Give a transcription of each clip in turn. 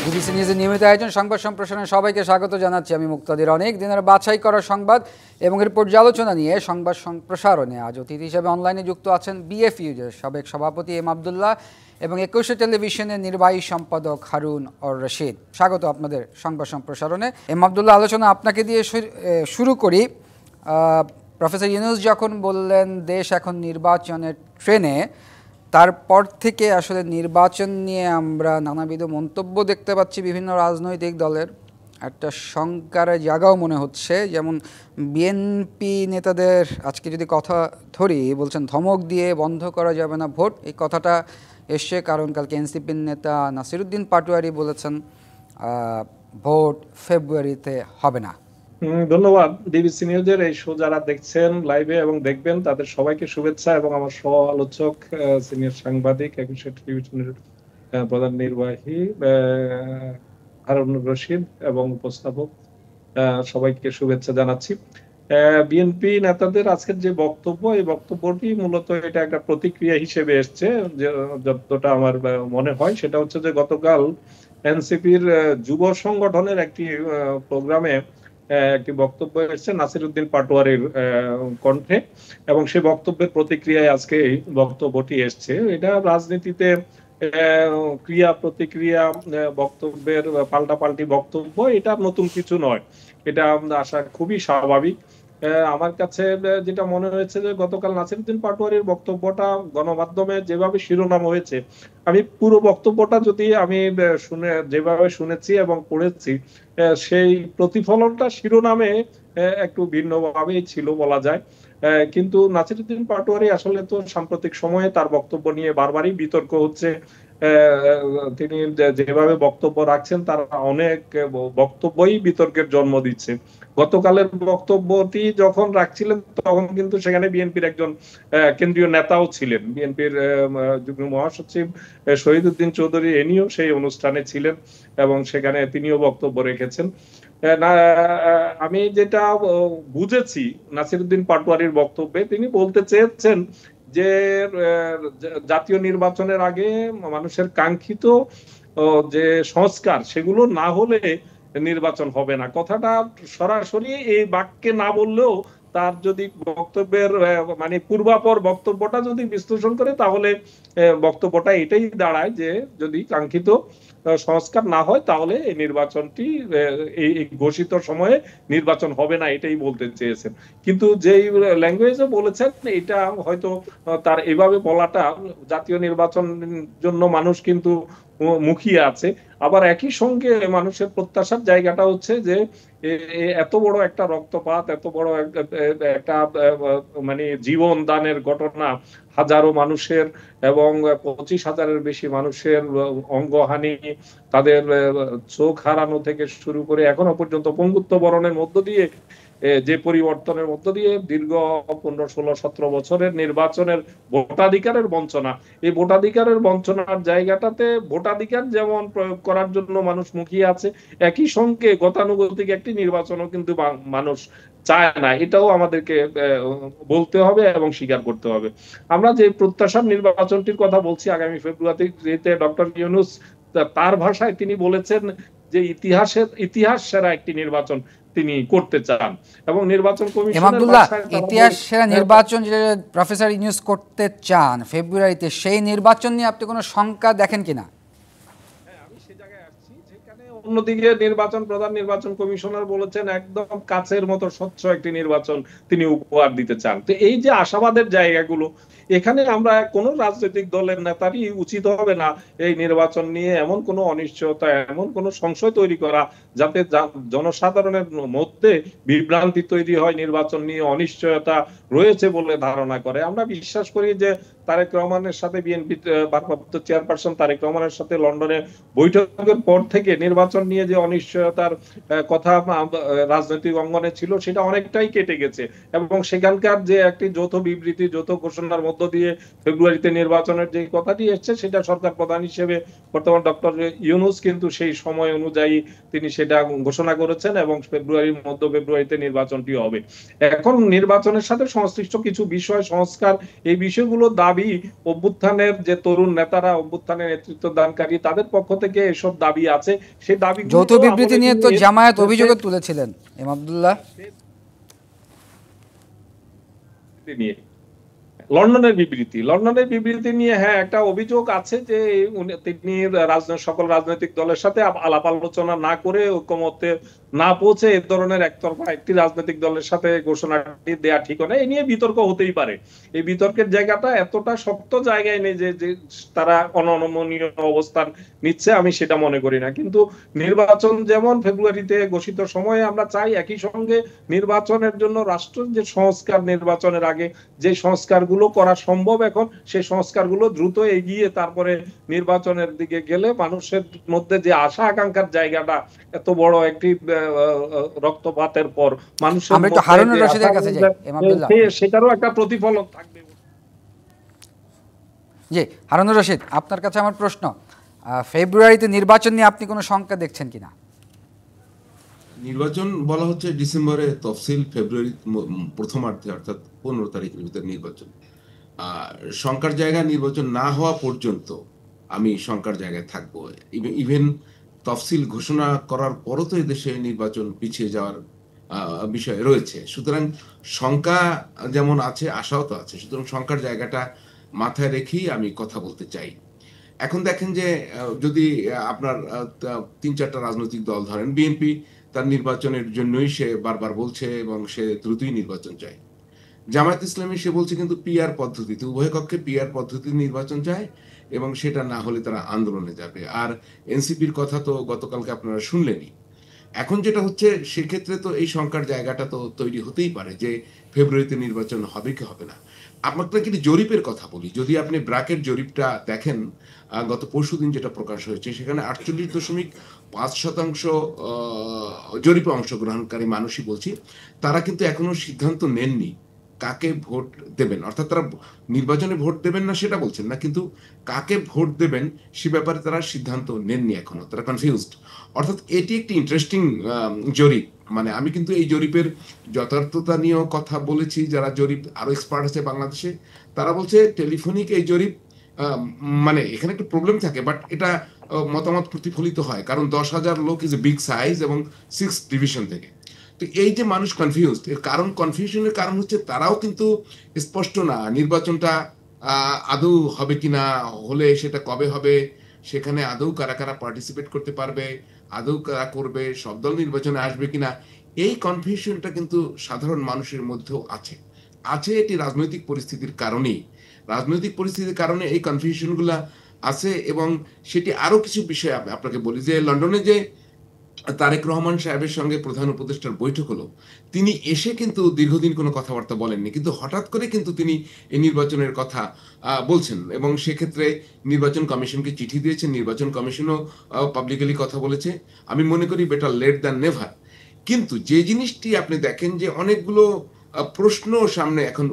BBC নিউজের নিয়মিত আয়োজন সংবাদ সম্প্রসারণে সবাইকে স্বাগত জানাচ্ছি। আমি মুক্তাদির। অনেক দিনের বাছাই করা সংবাদ এবং এর পর্যালোচনা নিয়ে সংবাদ সম্প্রসারণে আজ অতিথি হিসেবে অনলাইনে যুক্ত আছেন বিএফইউ-এর সাবেক সভাপতি এম আবদুল্লাহ এবং ২১শে টেলিভিশনের নির্বাহী সম্পাদক হারুন অর রশিদ। স্বাগত আপনাদের সংবাদ সম্প্রসারণে। এম আবদুল্লাহ, আলোচনা আপনাকে দিয়ে শুরু করি। প্রফেসর ইউনূস যখন বললেন দেশ এখন নির্বাচনের ট্রেনে, তারপর থেকে আসলে নির্বাচন নিয়ে আমরা নানাবিধ মন্তব্য দেখতে পাচ্ছি বিভিন্ন রাজনৈতিক দলের। একটা শঙ্কার জায়গাও মনে হচ্ছে, যেমন বিএনপি নেতাদের আজকে যদি কথা ধরি, বলছেন ধমক দিয়ে বন্ধ করা যাবে না ভোট। এই কথাটা এসছে কারণ কালকে এনসিপির নেতা নাসিরুদ্দিন পাটোয়ারি বলেছেন ভোট ফেব্রুয়ারিতে হবে না। ধন্যবাদ। বিবিসি নিউজের এই শো যারা দেখছেন লাইভে এবং দেখবেন তাদের সবাইকে শুভেচ্ছা, এবং আমার সহ আলোচক সিনিয়র সাংবাদিক ২১শে টেলিভিশনের প্রধান নির্বাহী হারুন রশিদ এবং উপস্থাপক সবাইকে শুভেচ্ছা জানাচ্ছি। বিএনপি নেতাদের আজকের যে বক্তব্য, এই বক্তব্যটি মূলত এটা একটা প্রতিক্রিয়া হিসেবে এসছে। যতটা আমার মনে হয় সেটা হচ্ছে যে গতকাল এনসিপির যুব সংগঠনের একটি প্রোগ্রামে একটি বক্তব্য এসেছে নাসিরুদ্দিন পাটোয়ারির কণ্ঠে, এবং সেই বক্তব্যের প্রতিক্রিয়ায় আজকে এই বক্তব্যটি এসছে। এটা রাজনীতিতে ক্রিয়া প্রতিক্রিয়া, বক্তব্যের পাল্টাপাল্টি বক্তব্য, এটা নতুন কিছু নয়, এটা আসা খুবই স্বাভাবিক। আমার কাছে যেটা মনে হয়েছে যে গতকাল নাসিরুদ্দিন পাটোয়ারির বক্তব্যটা গণমাধ্যমে যেভাবে শিরোনাম হয়েছে, আমি পুরো বক্তব্যটা যদি আমি যেভাবে শুনেছি এবং পড়েছি, সেই প্রতিফলনটা শিরোনামে একটু ভিন্নভাবেই ছিল বলা যায়। কিন্তু নাসিরুদ্দিন পাটোয়ারি আসলে তো সাম্প্রতিক সময়ে তার বক্তব্য নিয়ে বারবারই বিতর্ক হচ্ছে। তিনি যেভাবে বক্তব্য রাখছেন তার অনেক বক্তব্যই বিতর্কের জন্ম দিচ্ছে। গতকালের বক্তব্যটি যখন রাখছিলেন তখন কিন্তু সেখানে বিএনপির একজন কেন্দ্রীয় নেতাও ছিলেন, বিএনপির যুগ্ম মহাসচিব শহীদউদ্দিন চৌধুরী, ইনিও সেই অনুষ্ঠানে ছিলেন এবং সেখানে তিনিও বক্তব্য রেখেছেন। আমি যেটা বুঝেছি নাসিরুদ্দিন পাটোয়ারির বক্তব্যে, তিনি বলতে চেয়েছেন যে জাতীয় নির্বাচনের আগে মানুষের কাঙ্ক্ষিত যে সংস্কার সেগুলো না হলে নির্বাচন হবে না। কথাটা সরাসরি এই বাক্যে না বললেও তার যদি বক্তব্যের মানে পূর্বাপর বক্তব্যটা যদি বিশ্লেষণ করে, তাহলে বক্তব্যটা এটাই দাঁড়ায় যে যদি কাঙ্ক্ষিত সংস্কার না হয় তাহলে এই নির্বাচনটি এই ঘোষিত সময়ে নির্বাচন হবে না, এটাই বলতে চেয়েছেন। কিন্তু যেই ল্যাঙ্গুয়েজে বলেছেন, এটা হয়তো তার এভাবে বলাটা, জাতীয় নির্বাচন জন্য মানুষ কিন্তু মুখিয়ে আছে, আবার একই সঙ্গে মানুষের প্রত্যাশার জায়গাটা হচ্ছে যে এত বড় একটা রক্তপাত, এত বড় একটা মানে জীবন দানের ঘটনা, হাজারো মানুষের এবং ২৫,০০০-এর বেশি মানুষের অঙ্গহানি, তাদের চোখ হারানো থেকে শুরু করে এখনো পর্যন্ত পঙ্গুত্ব বরণের মধ্য দিয়ে যে পরিবর্তনের মধ্য দিয়ে দীর্ঘ ১৫, ১৬, ১৭ বছরের নির্বাচনের ভোটাধিকারের বঞ্চনা, এই ভোটাধিকারের বঞ্চনার জায়গাটাতে ভোটাধিকার যেমন প্রয়োগ করার জন্য মানুষ মুখিয়ে আছে, একই সঙ্গে গতানুগতিক একটি নির্বাচনও কিন্তু মানুষ চায় না। এটাও আমাদেরকে বলতে হবে এবং স্বীকার করতে হবে। আমরা যে প্রত্যাশার নির্বাচনটির কথা বলছি আগামী ফেব্রুয়ারিতে, ডক্টর ইউনূস তার ভাষায় তিনি বলেছেন যে ইতিহাস সেরা একটি নির্বাচন তিনি করতে চান, এবং নির্বাচন কমিশনের ইতিহাস সেরা নির্বাচন যেটা প্রফেসর ইউনূস করতে চান ফেব্রুয়ারিতে, সেই নির্বাচন নিয়ে আপনি কোনো শঙ্কা দেখেন কিনা? আমি সে জায়গায় আসছি, যেখানে অন্যদিকে প্রধান নির্বাচন কমিশনার বলেছেন একদম কাছের মতো স্বচ্ছ একটি নির্বাচন তিনি উপহার দিতে চান। তো এই যে আশাবাদের জায়গাগুলো, এখানে আমরা কোন রাজনৈতিক দলের নেতারই উচিত হবে না এই নির্বাচন নিয়ে এমন কোন অনিশ্চয়তা, এমন কোন সংশয় তৈরি করা যাতে জনসাধারণের মধ্যে বিভ্রান্তি তৈরি হয়, নির্বাচন নিয়ে অনিশ্চয়তা রয়েছে বলে ধারণা করে। আমরা বিশ্বাস করি যে তারেক রহমানের সাথে বিএনপি ভারপ্রাপ্ত চেয়ারপারসন তারেক রহমানের সাথে লন্ডনে বৈঠকের পর থেকে নির্বাচন নিয়ে যে অনিশ্চয়তার কথা রাজনৈতিক অঙ্গনে ছিল, সেটা অনেকটাই কেটে গেছে, এবং সেখানকার যে একটি যৌথ বিবৃতি, যৌথ ঘোষণার মধ্য দিয়ে ফেব্রুয়ারিতে নির্বাচনের যে কথাটি এসছে, সেটা সরকার প্রধান হিসেবে বর্তমান ডক্টর ইউনূস কিন্তু সেই সময় অনুযায়ী তিনি সেটা ঘোষণা করেছেন, এবং মধ্য ফেব্রুয়ারিতে নির্বাচনটি হবে। এখন নির্বাচনের সাথে সংশ্লিষ্ট কিছু বিষয় সংস্কার, এই বিষয়গুলো দাবি অভ্যুত্থানের যে তরুণ নেতারা, অভ্যুত্থানের নেতৃত্ব দানকারী, তাদের পক্ষ থেকে এসব দাবি আছে। সেই দাবিগুলো যৌথ বিবৃতি নিয়ে তো জামায়াত অভিযোগ তুলেছিলেন এম আব্দুল্লাহ নিয়ে। লন্ডনের বিবৃতি নিয়ে হ্যাঁ একটা অভিযোগ আছে যে তিনি সকল রাজনৈতিক দলের সাথে আলাপ আলোচনা না করে ঐকমত্যে না পৌঁছে এ ধরনের একতরফা একটি রাজনৈতিক দলের সাথে ঘোষণাটি দেয়া ঠিক নয়। এই নিয়ে বিতর্ক হতেই পারে। এই বিতর্কের জায়গাটা এতটা শক্ত জায়গায় নেই যে তারা অনমনীয় অবস্থান নিচ্ছে, আমি সেটা মনে করি না। কিন্তু নির্বাচন যেমন ফেব্রুয়ারিতে ঘোষিত সময়ে আমরা চাই, একই সঙ্গে নির্বাচনের জন্য রাষ্ট্রের যে সংস্কার, নির্বাচনের আগে যে সংস্কারগুলো করা সম্ভব এখন, সেই সংস্কারগুলো দ্রুত এগিয়ে তারপরে নির্বাচনের দিকে গেলে মানুষের মধ্যে যে আশা আকাঙ্ক্ষার জায়গাটা, এত বড় একটি রক্তপাতের পর মানুষের সেটারও একটা প্রতিফলন থাকবে। জি হারুনুর রশিদ, আপনার কাছে আমার প্রশ্ন, ফেব্রুয়ারিতে নির্বাচন নিয়ে আপনি কোনো শঙ্কা দেখছেন কিনা? নির্বাচন বলা হচ্ছে ডিসেম্বরে, তফসিল ফেব্রুয়ারি প্রথমার্ধে অর্থাৎ 15 তারিখের ভিতরে নির্বাচন। শঙ্কার জায়গায় নির্বাচন না হওয়া পর্যন্ত আমি শঙ্কার জায়গায় থাকবো। ইভেন তফসিল ঘোষণা করার পরও তো এদেশে নির্বাচন পিছিয়ে যাওয়ার বিষয় রয়েছে। সুতরাং শঙ্কা যেমন আছে, আশাও তো আছে। সুতরাং শঙ্কার জায়গাটা মাথায় রেখেই আমি কথা বলতে চাই। এখন দেখেন যে যদি আপনার 3-4টা রাজনৈতিক দল ধরেন, বিএনপি তার নির্বাচনের জন্যই সে বারবার বলছে এবং সে দ্রুতই নির্বাচন চায়। জামায়াত ইসলামী সে বলছে কিন্তু পিআর পদ্ধতিতে, উভয় কক্ষে পিআর পদ্ধতিতে নির্বাচন চায় এবং সেটা না হলে তারা আন্দোলনে যাবে। আর এনসিপির কথা তো গতকালকে আপনারা শুনলেনই। এখন যেটা হচ্ছে, সেক্ষেত্রে তো এই শঙ্কার জায়গাটা তো তৈরি হতেই পারে যে ফেব্রুয়ারিতে নির্বাচন হবে কি হবে না। আপনাকে কিন্তু জরিপের কথা বলি, যদি আপনি ব্র্যাকের জরিপটা দেখেন, গত পরশুদিন যেটা প্রকাশ হয়েছে, সেখানে 48.5% জরিপে অংশগ্রহণকারী মানুষই বলছি তারা কিন্তু এখনো সিদ্ধান্ত নেননি কাকে ভোট দেবেন। অর্থাৎ তারা নির্বাচনে ভোট দেবেন না সেটা বলছেন না, কিন্তু কাকে ভোট দেবেন সে ব্যাপারে তারা সিদ্ধান্ত নেননি এখনো, তারা কনফিউজড। অর্থাৎ এটি একটি ইন্টারেস্টিং জরিপ। মানে আমি কিন্তু এই জরিপের যথার্থতা নিয়েও কথা বলেছি, যারা জরিপ আরো এক্সপার্ট আছে বাংলাদেশে, তারা বলছে টেলিফোনিক এই জরিপ, মানে এখানে একটা প্রবলেম থাকে, বাট এটা মতামত প্রতিফলিত হয়, কারণ 10,000 লোক ইজ এ বিগ সাইজ এবং 6 ডিভিশন থেকে। তো এই যে মানুষ কনফিউজড, এর কারণ, কনফিউশনের কারণ হচ্ছে তারাও কিন্তু স্পষ্ট না নির্বাচনটা আদৌ হবে কিনা, হলে সেটা কবে হবে, সেখানে আদৌ কারা কারা পার্টিসিপেট করতে পারবে, আদৌ কারা করবে, সব দল নির্বাচনে আসবে কিনা, এই কনফিউশনটা কিন্তু সাধারণ মানুষের মধ্যেও আছে। এটি রাজনৈতিক পরিস্থিতির কারণেই, রাজনৈতিক পরিস্থিতির কারণে এই কনফিউশনগুলা আছে। এবং সেটি আরো কিছু বিষয় আপনাকে বলি, যে লন্ডনে যে তারেক রহমান সাহেবের সঙ্গে প্রধান উপদেষ্টার বৈঠক হলো, তিনি এসে কিন্তু দীর্ঘদিন কোনো কথাবার্তা বলেননি, কিন্তু হঠাৎ করে কিন্তু তিনি এই নির্বাচনের কথা বলছেন এবং সেক্ষেত্রে নির্বাচন কমিশনকে চিঠি দিয়েছেন, নির্বাচন কমিশনও পাবলিকলি কথা বলেছে। আমি মনে করি বেটার লেট দ্যান নেভার। কিন্তু যে জিনিসটি আপনি দেখেন যে অনেকগুলো প্রশ্ন সামনে এখন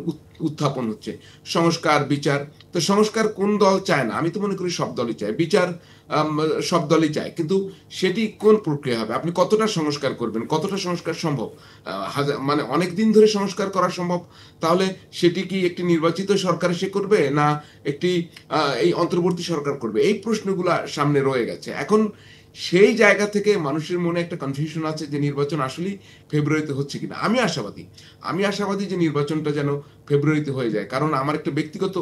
উত্থাপন হচ্ছে, সংস্কার, বিচার। তো সংস্কার কোন দল চায় না? আমি তো মনে করি সব দলই চায়। বিচার সব দলই চায়, কিন্তু সেটি কোন প্রক্রিয়া হবে, আপনি কতটা সংস্কার করবেন, কতটা সংস্কার সম্ভব, মানে অনেক দিন ধরে সংস্কার করা সম্ভব, তাহলে সেটি কি একটি নির্বাচিত সরকার সে করবে না একটি এই অন্তর্বর্তী সরকার করবে? এই প্রশ্নগুলো সামনে রয়ে গেছে। এখন সেই জায়গা থেকে মানুষের মনে একটা কনফিউশন আছে যে নির্বাচন আসলেই ফেব্রুয়ারিতে হচ্ছে কিনা। আমি আশাবাদী যে নির্বাচনটা যেন ফেব্রুয়ারিতে হয়ে যায়, কারণ আমার একটা ব্যক্তিগত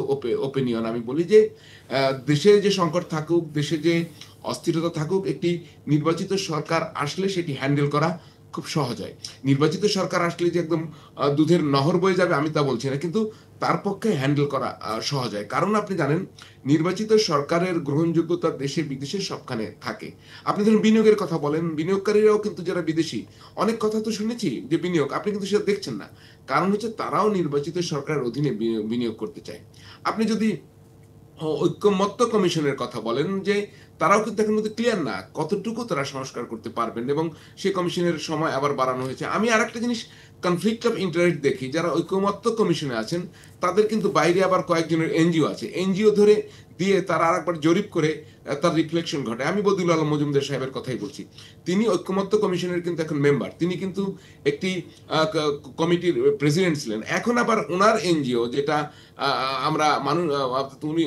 ওপিনিয়ন, আমি বলি যে দেশে যে সংকট থাকুক, দেশে যে অস্থিরতা থাকুক, একটি নির্বাচিত সরকার আসলে সেটি হ্যান্ডেল করা খুব সহজ হয়। নির্বাচিত সরকার আসলে যে একদম দুধের নহর বয়ে যাবে আমি তা বলছি না, কিন্তু তার পক্ষে হ্যান্ডেল করা সহজ হয়। কারণ আপনি জানেন নির্বাচিত সরকারের গ্রহণযোগ্যতা দেশে বিদেশে সবখানে থাকে। আপনি ধরুন বিনিয়োগের কথা বলেন, বিনিয়োগকারীরাও কিন্তু যারা বিদেশি, অনেক কথা তো শুনেছি যে বিনিয়োগ, আপনি কিন্তু সেটা দেখছেন না, কারণ হচ্ছে তারাও নির্বাচিত সরকারের অধীনে বিনিয়োগ করতে চায়। আপনি যদি ঐক্যমত্য কমিশনের কথা বলেন, যে তারাও কিন্তু এখন মধ্যে ক্লিয়ার না কতটুকু তারা সংস্কার করতে পারবেন, এবং সেই কমিশনের সময় আবার বাড়ানো হয়েছে। আমি আর একটা জিনিস কনফ্লিক্ট অফ ইন্টারেস্ট দেখি, যারা ঐক্যমত্য কমিশনে আছেন তাদের কিন্তু বাইরে আবার কয়েকজনের এনজিও আছে, এনজিও ধরে দিয়ে তারা আরেকবার জরিপ করে তার রিফ্লেকশন ঘটে। আমি বদিউল আলম মজুমদার সাহেবের কথাই বলছি। তিনি ঐক্যমত্য কমিশনের কিন্তু এখন মেম্বার, তিনি কিন্তু একটি কমিটির প্রেসিডেন্ট ছিলেন। এখন আবার ওনার এনজিও যেটা আমরা মানুষ, উনি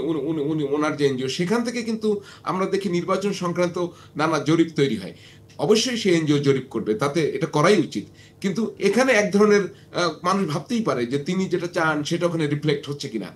উনি ওনার যে এনজিও, সেখান থেকে কিন্তু আমরা দেখি নির্বাচন সংক্রান্ত নানা জরিপ তৈরি হয়। অবশ্যই সেই এনজিও জরিপ করবে, তাতে এটা করাই উচিত। কিন্তু এখানে এক ধরনের মানুষ ভাবতেই পারে যে তিনি যেটা চান সেটা ওখানে রিফ্লেক্ট হচ্ছে কিনা,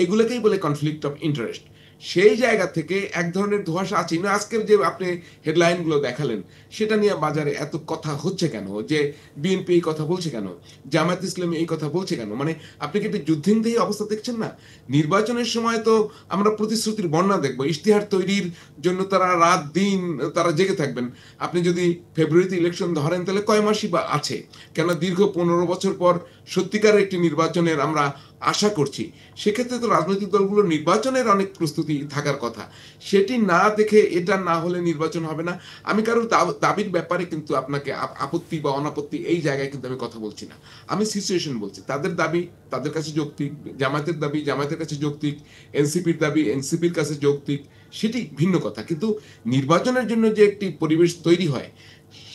এগুলোকেই বলে কনফ্লিক্ট অফ ইন্টারেস্ট। সেই জায়গা থেকে এক ধরনের ধোঁয়াশা আছে না। আজকের যে আপনি হেডলাইনগুলো দেখালেন, সেটা নিয়ে বাজারে এত কথা হচ্ছে কেন, যে বিএনপি এই কথা বলছে কেন, জামায়াত ইসলামী এই কথা বলছে কেন? মানে আপনি কি একটি যুদ্ধেন্দেহী অবস্থা দেখছেন না? নির্বাচনের সময় তো আমরা প্রতিশ্রুতির বন্যা দেখবো, ইশতেহার তৈরির জন্য তারা রাত দিন তারা জেগে থাকবেন। আপনি যদি ফেব্রুয়ারিতে ইলেকশন ধরেন তাহলে কয় মাসই বা আছে? কেন দীর্ঘ 15 বছর পর সত্যিকার একটি নির্বাচনের আমরা আশা করছি। সেক্ষেত্রে তো রাজনৈতিক দলগুলোর নির্বাচনের অনেক প্রস্তুতি থাকার কথা। সেটি না দেখে এটা না হলে নির্বাচন হবে না। আমি কারোর দাবির ব্যাপারে কিন্তু আপনাকে আপত্তি বা অনাপত্তি এই জায়গায় কিন্তু আমি কথা বলছি না, আমি সিচুয়েশন বলছি। তাদের দাবি তাদের কাছে যৌক্তিক, জামায়াতের দাবি জামায়াতের কাছে যৌক্তিক, এনসিপির দাবি এনসিপির কাছে যৌক্তিক, সেটি ভিন্ন কথা। কিন্তু নির্বাচনের জন্য যে একটি পরিবেশ তৈরি হয়,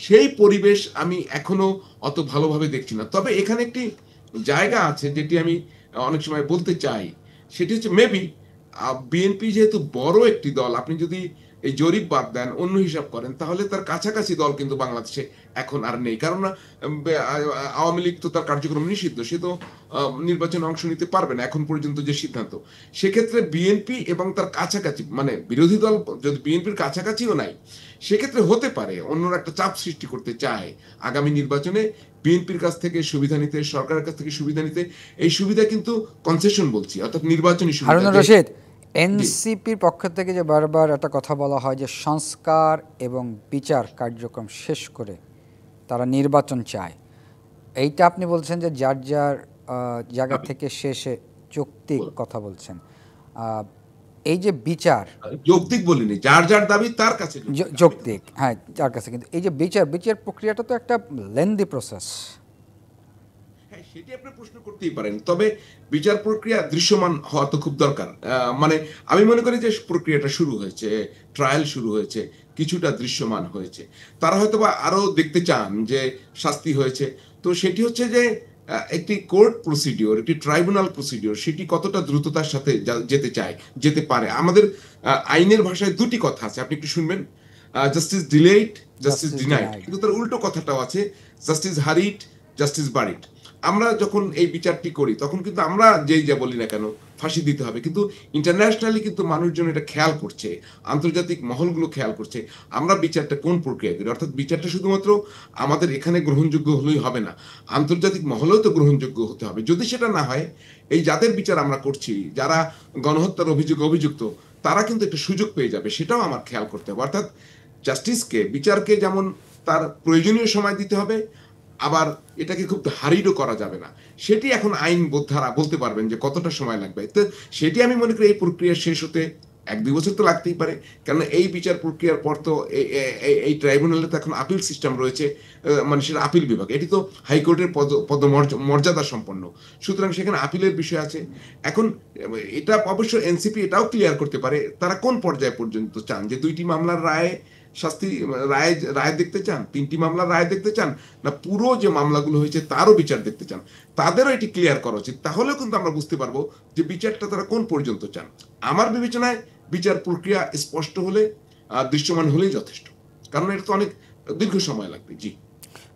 সেই পরিবেশ আমি এখনো অত ভালোভাবে দেখছি না। তবে এখানে একটি জায়গা আছে যেটি আমি অনেক সময় বলতে চাই, সেটি হচ্ছে মেবি বিএনপি যেহেতু বড় একটি দল, আপনি যদি এই জরিপ বাদ দেন, অন্য হিসাব করেন, তাহলে তার কাছাকাছি দল কিন্তু বাংলাদেশে এখন আর নেই। কারণ আওয়ামী লীগ তো তার কার্যক্রম নিষিদ্ধ, সে তো নির্বাচনে অংশ নিতে পারবে না এখন পর্যন্ত যে সিদ্ধান্ত। সেক্ষেত্রে বিএনপি এবং তার কাছাকাছি, মানে বিরোধী দল যদি বিএনপির কাছাকাছিও নাই, সেক্ষেত্রে হতে পারে অন্যরা একটা চাপ সৃষ্টি করতে চায় আগামী নির্বাচনে বিএনপির কাছ থেকে সুবিধা নিতে, সরকারের কাছ থেকে সুবিধা নিতে। এই সুবিধা কিন্তু কনসেশন বলছি, অর্থাৎ নির্বাচনী সুবিধা। হারুনুর রশিদ, এনসিপির পক্ষ থেকে যে বারবার একটা কথা বলা হয় যে সংস্কার এবং বিচার কার্যক্রম শেষ করে তারা নির্বাচন চায়, এইটা আপনি বলছেন যে যার যার জায়গা থেকে শেষে যৌক্তিক কথা বলছেন। এই যে বিচার, যৌক্তিক বলিনি, যার যার দাবি তার কাছে যৌক্তিক, হ্যাঁ যার কাছে, কিন্তু এই যে বিচার প্রক্রিয়াটা তো একটা লেন্দি প্রসেস। হ্যাঁ, সেটি আপনি প্রশ্ন করতেই পারেন, তবে বিচার প্রক্রিয়া দৃশ্যমান হওয়া তো খুব দরকার। মানে আমি মনে করি যে প্রক্রিয়াটা শুরু হয়েছে, ট্রায়াল শুরু হয়েছে, কিছুটা দৃশ্যমান হয়েছে। তারা হয়তো বা আরো দেখতে চান যে শাস্তি হয়েছে, তো সেটি হচ্ছে যে একটি কোর্ট প্রসিডিওর, একটি ট্রাইব্যুনাল প্রসিডিওর, সেটি কতটা দ্রুততার সাথে যেতে চায়, যেতে পারে। আমাদের আইনের ভাষায় দুটি কথা আছে, আপনি একটু শুনবেন, জাস্টিস ডিলেড, জাস্টিস ডিনাইড। কিন্তু তার উল্টো কথাটাও আছে, জাস্টিস হারিড, জাস্টিস বারিড। আমরা যখন এই বিচারটি করি তখন কিন্তু আমরা যেই যা বলি না কেন ফাঁসি দিতে হবে, কিন্তু ইন্টারন্যাশনালি কিন্তু মানুষজন এটা খেয়াল করছে, আন্তর্জাতিক মহলগুলো খেয়াল করছে আমরা বিচারটা কোন প্রক্রিয়া করি। অর্থাৎ বিচারটা শুধুমাত্র আমাদের এখানে গ্রহণযোগ্য হলেই হবে না, আন্তর্জাতিক মহলেও তো গ্রহণযোগ্য হতে হবে। যদি সেটা না হয়, এই যাদের বিচার আমরা করছি, যারা গণহত্যার অভিযুক্ত, তারা কিন্তু একটা সুযোগ পেয়ে যাবে, সেটাও আমার খেয়াল করতে হবে। অর্থাৎ জাস্টিসকে, বিচারকে যেমন তার প্রয়োজনীয় সময় দিতে হবে, আবার এটাকে খুব হারিডও করা যাবে না। সেটি এখন আইন বোদ্ধারা বলতে পারবেন যে কতটা সময় লাগবে। তো সেটি আমি মনে করি এই প্রক্রিয়া শেষ হতে 1-2 বছর তো লাগতেই পারে, কারণ এই বিচার প্রক্রিয়ার পর তো এই ট্রাইব্যুনালে তো এখন আপিল সিস্টেম রয়েছে, মানে সেটা আপিল বিভাগ, এটি তো হাইকোর্টের মর্যাদা সম্পন্ন, সুতরাং সেখানে আপিলের বিষয় আছে। এখন এটা অবশ্য এনসিপি এটাও ক্লিয়ার করতে পারে তারা কোন পর্যায়ে পর্যন্ত চান, যে 2টি মামলার রায় শাস্তি রায় দেখতে চান, 3টি মামলার রায় দেখতে চান, না পুরো যে মামলাগুলো হয়েছে তারও বিচার দেখতে চান। তাদেরও এটি ক্লিয়ার করা উচিত, তাহলেও কিন্তু আমরা বুঝতে পারবো যে বিচারটা তারা কোন পর্যন্ত চান। আমার বিবেচনায় বিচার প্রক্রিয়া স্পষ্ট হলে, দৃশ্যমান হলেই যথেষ্ট, কারণ এটা তো অনেক দীর্ঘ সময় লাগবে। জি,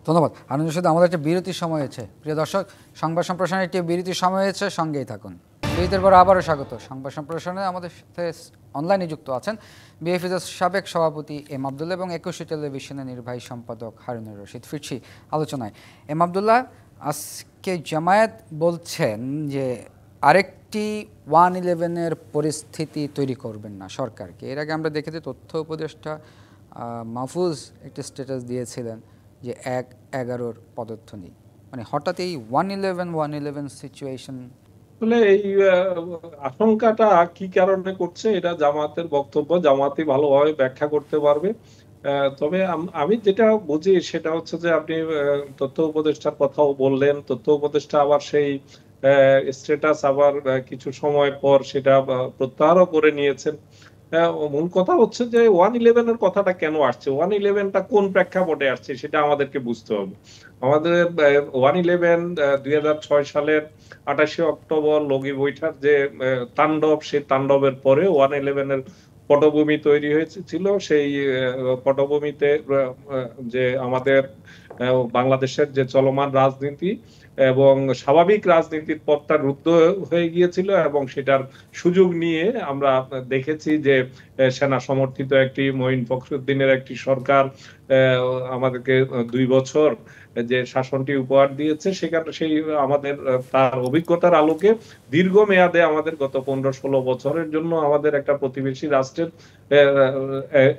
ধন্যবাদ। আনন্দের সাথে আমাদের একটা বিরতির সময় হয়েছে। প্রিয় দর্শক, সংবাদ সম্প্রসারণের একটি বিরতির সময় হয়েছে, সঙ্গেই থাকুন। বিরতির পর আবারও স্বাগত। সংবাদ সম্প্রসারণে আমাদের সাথে অনলাইনে যুক্ত আছেন বিএফইউজের সাবেক সভাপতি এম আবদুল্লাহ এবং 21 টেলিভিশনের নির্বাহী সম্পাদক হারুনুর রশিদ। ফিরছি আলোচনায়। এম আবদুল্লাহ, আজকে জামায়াত বলছেন যে আরেকটি 1-11-এর পরিস্থিতি তৈরি করবেন না সরকারকে। এর আগে আমরা দেখেছি তথ্য উপদেষ্টা মাহফুজ একটি স্ট্যাটাস দিয়েছিলেন যে 1-11-র পদধ্বনি, মানে হঠাৎ এই 1-11 সিচুয়েশন। আসলে এই আশঙ্কাটা কি কারণে করছে, এটা জামাতের বক্তব্য, জামাতই ভালোভাবে ব্যাখ্যা করতে পারবে। তবে আমি যেটা বুঝি সেটা হচ্ছে যে আপনি তথ্য উপদেষ্টার কথাও বললেন, তথ্য উপদেষ্টা আবার সেই স্ট্যাটাস, আবার কিছু সময় পর সেটা প্রত্যাহারও করে নিয়েছেন। মূল কথা হচ্ছে যে 111 এর কথাটা কেন আসছে, 111টা কোন প্রেক্ষাপটে আসছে সেটা আমাদেরকে বুঝতে হবে। আমাদের 111 2006 সালের 28শে অক্টোবর লগি বৈঠার যে তাণ্ডব, সেই তাণ্ডবের পরে 111 এর পটভূমি তৈরি হয়েছিল। সেই পটভূমিতে যে আমাদের বাংলাদেশের যে চলমান রাজনীতি এবং স্বাভাবিক রাজনীতির পথটা রুদ্ধ হয়ে গিয়েছিল, এবং সেটার সুযোগ নিয়ে আমরা দেখেছি যে সেনা সমর্থিত একটি মঈন ফখরুদ্দিনের একটি সরকার আমাদেরকে 2 বছর যে শাসনটি উপহার দিয়েছে, সেখানে সেই আমাদের তার অভিজ্ঞতার আলোকে দীর্ঘ মেয়াদে আমাদের গত 15-16 বছরের জন্য আমাদের একটা প্রতিবেশী রাষ্ট্রের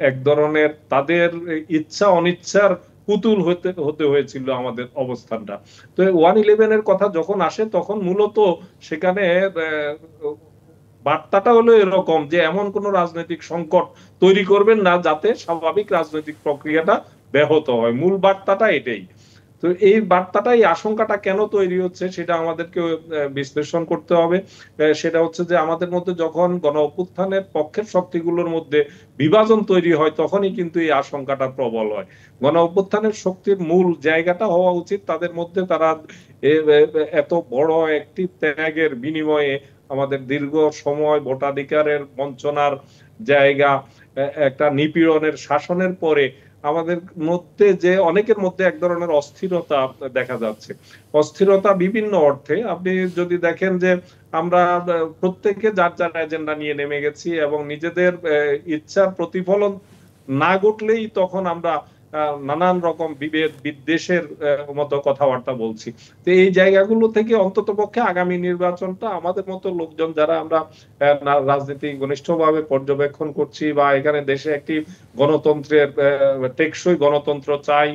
এক ধরনের তাদের ইচ্ছা অনিচ্ছার পুতুল হতে হয়েছিল আমাদের অবস্থানটা। তো 111 এর কথা যখন আসে তখন মূলত সেখানে বার্তাটা হলো এরকম যে এমন কোন রাজনৈতিক সংকট তৈরি করবেন না যাতে স্বাভাবিক রাজনৈতিক প্রক্রিয়াটা ব্যাহত হয়। মূল বার্তাটা এটাই। তো এই বার্তাটা, এই আশঙ্কাটা কেন তৈরি হচ্ছে সেটা আমাদেরকে বিশ্লেষণ করতে হবে। সেটা হচ্ছে যে আমাদের মধ্যে যখন গণ অভ্যুত্থানের পক্ষের শক্তিগুলোর মধ্যে বিভাজন তৈরি হয় তখনই কিন্তু এই আশঙ্কাটা প্রবল হয়। গণ অভ্যুত্থানের শক্তির মূল জায়গাটা হওয়া উচিত তাদের মধ্যে, তারা এত বড় একটি ত্যাগের বিনিময়ে আমাদের দীর্ঘ সময় ভোটাধিকারের বঞ্চনার জায়গা, একটা নিপীড়নের শাসনের পরে আমাদের মধ্যে যে অনেকের মধ্যে এক ধরনের অস্থিরতা দেখা যাচ্ছে। অস্থিরতা বিভিন্ন অর্থে। আপনি যদি দেখেন যে আমরা প্রত্যেকে যার যার এজেন্ডা নিয়ে নেমে গেছি এবং নিজেদের ইচ্ছার প্রতিফলন না ঘটলেই তখন আমরা নানান রকম বিভেদ বিদ্বেষের মতো কথাবার্তা বলছি। তো এই জায়গাগুলো থেকে অন্তত পক্ষে আগামী নির্বাচনটা আমাদের মতো লোকজন যারা আমরা রাজনীতি ঘনিষ্ঠভাবে পর্যবেক্ষণ করছি, বা এখানে দেশে একটি গণতন্ত্রের টেকসই গণতন্ত্র চাই,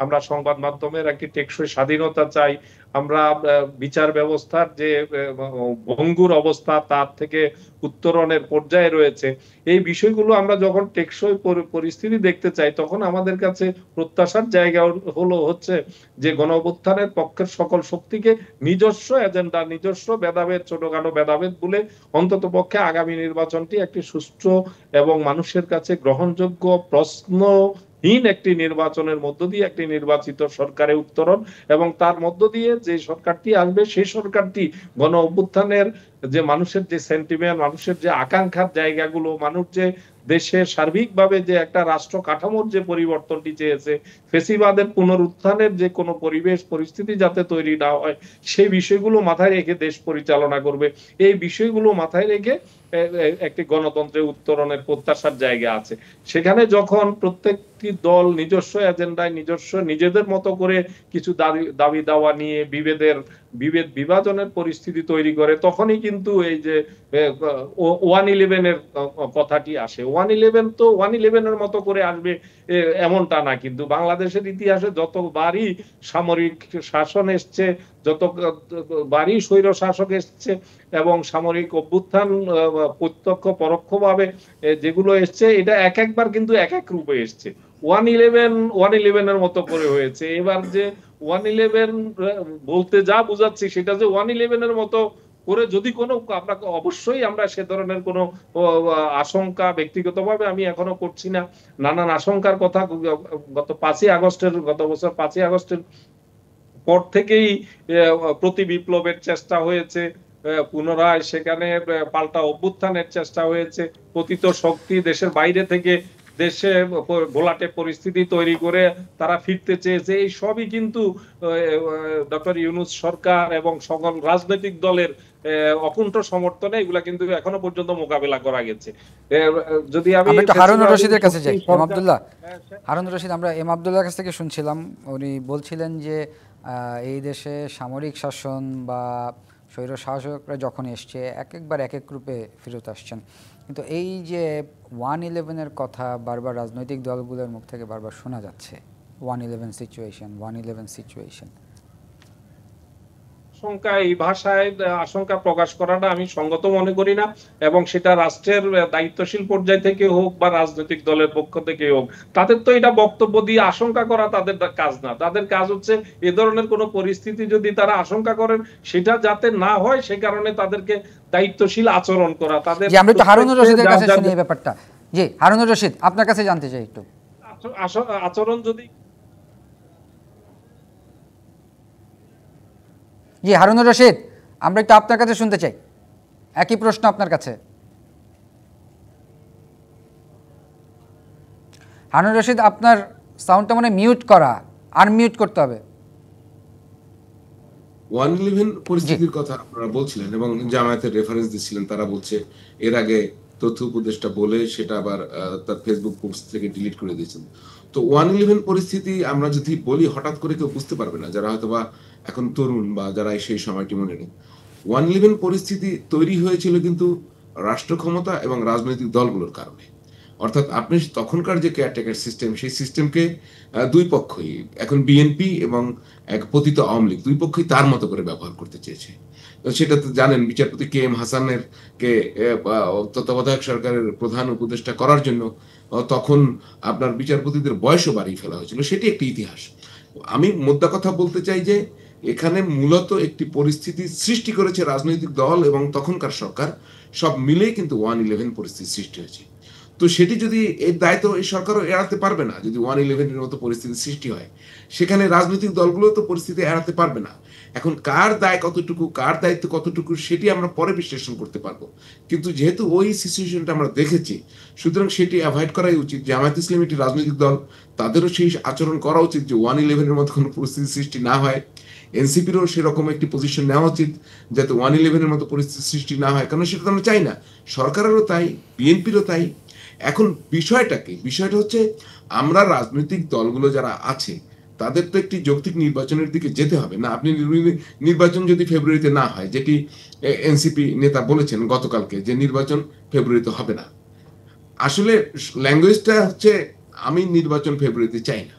আমরা সংবাদ মাধ্যমের একটি টেকসই স্বাধীনতা চাই, আমরা বিচার ব্যবস্থার যে ভঙ্গুর অবস্থা তার থেকে উত্তরণের পর্যায়ে রয়েছে, এই বিষয়গুলো আমরা যখন টেকসই পরিস্থিতি দেখতে চাই তখন আমাদের কাছে প্রত্যাশার জায়গা হচ্ছে যে গণ অভ্যুত্থানের পক্ষের সকল শক্তিকে নিজস্ব এজেন্ডা, নিজস্ব ভেদাভেদ, ছোটখাটো ভেদাভেদ বলে অন্তত পক্ষে আগামী নির্বাচনটি একটি সুষ্ঠু এবং মানুষের কাছে গ্রহণযোগ্য প্রশ্নহীন একটি নির্বাচনের মধ্য দিয়ে একটি নির্বাচিত সরকারের উত্তরণ, এবং তার মধ্য দিয়ে যে সরকারটি আসবে সেই সরকারটি গণ অভ্যুত্থানের যে মানুষের যে সেন্টিমেন্ট, মানুষের যে আকাঙ্ক্ষার জায়গাগুলো, মানুষ যে দেশের সার্বিকভাবে যে একটা রাষ্ট্র কাঠামোর যে পরিবর্তনটি চেয়েছে, ফেসিবাদের পুনরুত্থানের যে কোনো পরিবেশ পরিস্থিতি যাতে তৈরি না হয়, সেই বিষয়গুলো মাথায় রেখে দেশ পরিচালনা করবে। এই বিষয়গুলো মাথায় রেখে একটি গণতন্ত্রের উত্তরণের প্রত্যাশার জায়গা আছে। সেখানে যখন প্রত্যেকটি দল নিজস্ব এজেন্ডায় নিজেদের মতো করে কিছু দাবি দাওয়া নিয়ে বিভেদ বিভাজনের পরিস্থিতি তৈরি করে, তখনই কিন্তু এই যে 111 এর কথাটি আসে। 111 তো 111 এর মতো করে আসবে এমনটা না, কিন্তু বাংলাদেশের ইতিহাসে যতবারই সামরিক শাসন এসছে, যতবারই স্বৈর শাসক এসছে এবং সামরিক অভ্যুত্থান প্রত্যক্ষ পরোক্ষভাবে যেগুলো এসছে, এটা এক একবার কিন্তু এক এক রূপে এসছে। 111 এর মতো করে হয়েছে। এবার যে 111 বলতে যা বুঝাচ্ছি সেটা যে 111 এর মতো করে যদি কোনো আমরা অবশ্যই আমরা সে ধরনের কোনো আশঙ্কা ব্যক্তিগতভাবে আমি এখনো করছি না। নানান আশঙ্কার কথা গত বছর 5ই আগস্টের পর থেকেই প্রতি বিপ্লবের চেষ্টা হয়েছে, পুনরায় সেখানে পাল্টা অভ্যুত্থানের চেষ্টা হয়েছে, পতিত শক্তি দেশের বাইরে থেকে দেশে ঘোলাটে পরিস্থিতি তৈরি করে তারা ফিরতে চেয়েছে। এই সবই কিন্তু ডক্টর ইউনূস সরকার এবং সকল রাজনৈতিক দলের অকুণ্ঠ সমর্থনে এগুলা কিন্তু এখনো পর্যন্ত মোকাবেলা করা গেছে। যদি আমি হারুন রশিদের কাছে যাই, আব্দুল্লাহ হারুন রশিদ, আমরা এম আব্দুল্লাহর কাছ থেকে শুনছিলাম, উনি বলছিলেন যে এই দেশে সামরিক শাসন বা স্বৈর শাসকরা যখন এসছে একবার এক এক রূপে ফেরত আসছেন, কিন্তু এই যে 111-এর কথা বারবার রাজনৈতিক দলগুলোর মুখ থেকে বারবার শোনা যাচ্ছে, 111 সিচুয়েশন। আশঙ্কা, এই ভাষায় আশঙ্কা প্রকাশ করাটা আমি সঙ্গত মনে করি না, এবং সেটা রাষ্ট্রের দায়িত্বশীল পর্যায় থেকে হোক বা রাজনৈতিক দলের পক্ষ থেকে হোক, তাদের তো এটা বক্তব্য দিয়ে আশঙ্কা করা তাদের কাজ না। তাদের কাজ হচ্ছে এ ধরনের কোনো পরিস্থিতি যদি তারা আশঙ্কা করেন সেটা যাতে না হয় সে কারণে তাদেরকে দায়িত্বশীল আচরণ করা। তাদের আমরা একটু হারুনুর রশিদের কাছে শুনি এই ব্যাপারটা। জি হারুনুর রশিদ, আপনার কাছে জানতে চাই একটু আচরণ যদি জি হারুনুর রশিদ, আমরা একটু আপনার কাছে শুনতে চাই, একই প্রশ্ন আপনার কাছে। হারুনুর রশিদ, আপনার সাউন্ডটা মানে মিউট করা, আনমিউট করতে হবে। 1/11 পরিস্থিতির কথা আপনারা বলছিলেন এবং জামায়াতের রেফারেন্স দিচ্ছিলেন, তারা বলছে এর আগে তথ্য উপদেষ্টা বলে সেটা আবার তার ফেসবুক পোস্ট থেকে ডিলিট করে দিয়েছেন। তো 1/11 পরিস্থিতি আমরা যদি বলি হঠাৎ করে কেউ বুঝতে পারবে না, যারা হয়তো বা এখন তরুণ বা যারা সেই সময়টি মনে নেই। 1/11 পরিস্থিতি তৈরি হয়েছিল কিন্তু রাষ্ট্র ক্ষমতা এবং রাজনৈতিক দলগুলোর কারণে। অর্থাৎ আপনি তখনকার যে কেয়ারটেকার সিস্টেম, সেই সিস্টেমকে দুই পক্ষই, এখন বিএনপি এবং এক পতিত আওয়ামী লীগ, দুই পক্ষই তার মতো করে ব্যবহার করতে চেয়েছে। তো সেটা তো জানেন, বিচারপতি কে এম হাসানের কে তত্ত্বাবধায়ক সরকারের প্রধান উপদেষ্টা করার জন্য তখন আপনার বিচারপতিদের বয়সও বাড়িয়ে ফেলা হয়েছিল, সেটি একটি ইতিহাস। আমি মোদ্দা কথা বলতে চাই যে এখানে মূলত একটি পরিস্থিতি সৃষ্টি করেছে রাজনৈতিক দল এবং তখনকার সরকার, সব মিলেই কিন্তু 1/11 পরিস্থিতি সৃষ্টি হয়েছে। তো সেটি যদি এর দায়িত্ব এই সরকারও এড়াতে পারবে না। যদি 1/11 এর মতো পরিস্থিতি সৃষ্টি হয়, সেখানে রাজনৈতিক দলগুলো তো পরিস্থিতি এড়াতে পারবে না। এখন কার দায় কতটুকু, কার দায়িত্ব কতটুকু, সেটি আমরা পরে বিশ্লেষণ করতে পারবো। কিন্তু যেহেতু ওই সিচুয়েশনটা আমরা দেখেছি, সুতরাং সেটি অ্যাভয়েড করাই উচিত। জামায়াত ইসলামী একটি রাজনৈতিক দল, তাদেরও সেই আচরণ করা উচিত যে 1/11 এর মতো কোনো পরিস্থিতি সৃষ্টি না হয়। এনসিপিরও সেরকম একটি পজিশন নেওয়া উচিত যাতে 1/11 এর মতো পরিস্থিতি সৃষ্টি না হয়, কারণ সেটা তো আমরা চাই না। সরকারেরও তাই, বিএনপিরও তাই। এখন বিষয়টা কি? বিষয়টা হচ্ছে আমরা রাজনৈতিক দলগুলো যারা আছে তাদের তো একটি যৌক্তিক নির্বাচনের দিকে যেতে হবে না। আপনি নির্বাচন যদি ফেব্রুয়ারিতে না হয়, যেটি এনসিপি নেতা বলেছেন গতকালকে যে নির্বাচন ফেব্রুয়ারিতে হবে না, আসলে ল্যাঙ্গুয়েজটা হচ্ছে আমি নির্বাচন ফেব্রুয়ারিতে চাই না।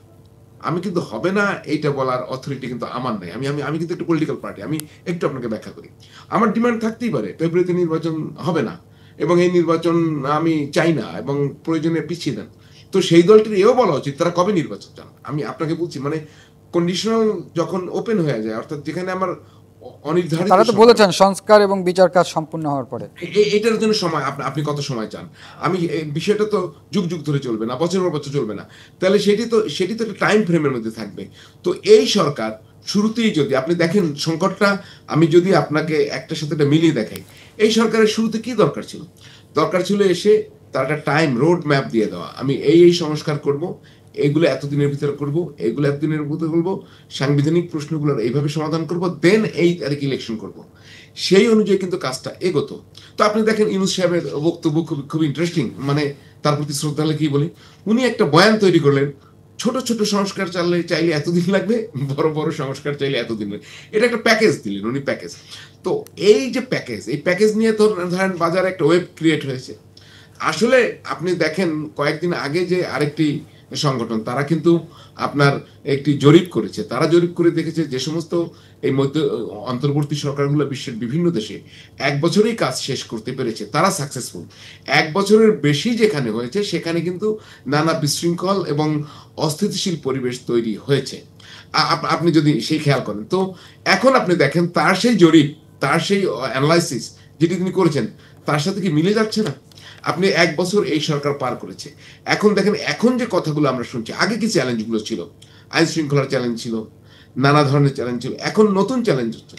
আমি কিন্তু হবে না এইটা বলার অথরিটি কিন্তু আমার নাই। আমি আমি আমি কিন্তু একটা পলিটিক্যাল পার্টি। আমি একটু আপনাকে ব্যাখ্যা করি। আমার ডিমান্ড থাকতেই পারে ফেব্রুয়ারিতে নির্বাচন হবে না এবং এই নির্বাচন আমি চাই না এবং প্রয়োজনে পিছিয়ে দেন। তো সেই দলটির এও বলা উচিত তারা কবে নির্বাচন চান। আমি আপনাকে বলছি, মানে কন্ডিশনাল যখন ওপেন হয়ে যায়, অর্থাৎ যেখানে আমার অনির্ধারিত, তারা তো বলেছেন সংস্কার এবং বিচার কাজ সম্পূর্ণ হওয়ার পরে এটার জন্য সময় আপনি কত সময় চান? আমি বিষয়টা তো যুগ যুগ ধরে চলবে না, বছর পর বছর চলবে না। তাহলে সেটি তো একটা টাইম ফ্রেমের মধ্যে থাকবে। তো এই সরকার শুরুতেই, যদি আপনি দেখেন সংকটটা, আমি যদি আপনাকে একটার সাথে একটা মিলিয়ে দেখাই, এই সরকারের শুরুতে কি দরকার ছিল? দরকার ছিল এসে তার একটা টাইম রোড ম্যাপ দিয়ে দেওয়া, আমি এই সংস্কার করব, এইগুলো এতদিনের ভিতরে করব, এইগুলো এতদিনের ভিতরে করব, সাংবিধানিক প্রশ্নগুলোর এইভাবে সমাধান করব, দেন এই তারিখ ইলেকশন করব। সেই অনুযায়ী কিন্তু কাজটা এগোতো। তো আপনি দেখেন ইউনূস সাহেবের বক্তব্য খুব ইন্টারেস্টিং, মানে তার প্রতি শ্রদ্ধা হলে কি বলি, উনি একটা বয়ান তৈরি করলেন, ছোট ছোট সংস্কার চাইলে এতদিন লাগবে, বড় বড় সংস্কার চাইলে এতদিন লাগবে। এটা একটা প্যাকেজ দিলেন উনি, প্যাকেজ। তো এই যে প্যাকেজ, এই প্যাকেজ নিয়ে তো ধরেন বাজারে একটা ওয়েব ক্রিয়েট হয়েছে। আসলে আপনি দেখেন কয়েকদিন আগে যে আরেকটি সংগঠন, তারা কিন্তু আপনার একটি জরিপ করেছে। তারা জরিপ করে দেখেছে যে সমস্ত এই অন্তর্বর্তী সরকারগুলো বিশ্বের বিভিন্ন দেশে 1 বছরেই কাজ শেষ করতে পেরেছে, তারা সাকসেসফুল। 1 বছরের বেশি যেখানে হয়েছে সেখানে কিন্তু নানা বিশৃঙ্খল এবং অস্থিতিশীল পরিবেশ তৈরি হয়েছে। আপনি যদি সেই খেয়াল করেন, তো এখন আপনি দেখেন তার সেই জরিপ, তার সেই অ্যানালাইসিস যেটি তিনি করেছেন, তার সাথে কি মিলে যাচ্ছে না? আপনি 1 বছর এই সরকার পার করেছে, এখন দেখেন এখন যে কথাগুলো আমরা শুনছি, আগে কি চ্যালেঞ্জগুলো ছিল? আইন শৃঙ্খলার চ্যালেঞ্জ ছিল, নানা ধরনের চ্যালেঞ্জ ছিল, এখন নতুন চ্যালেঞ্জ হচ্ছে।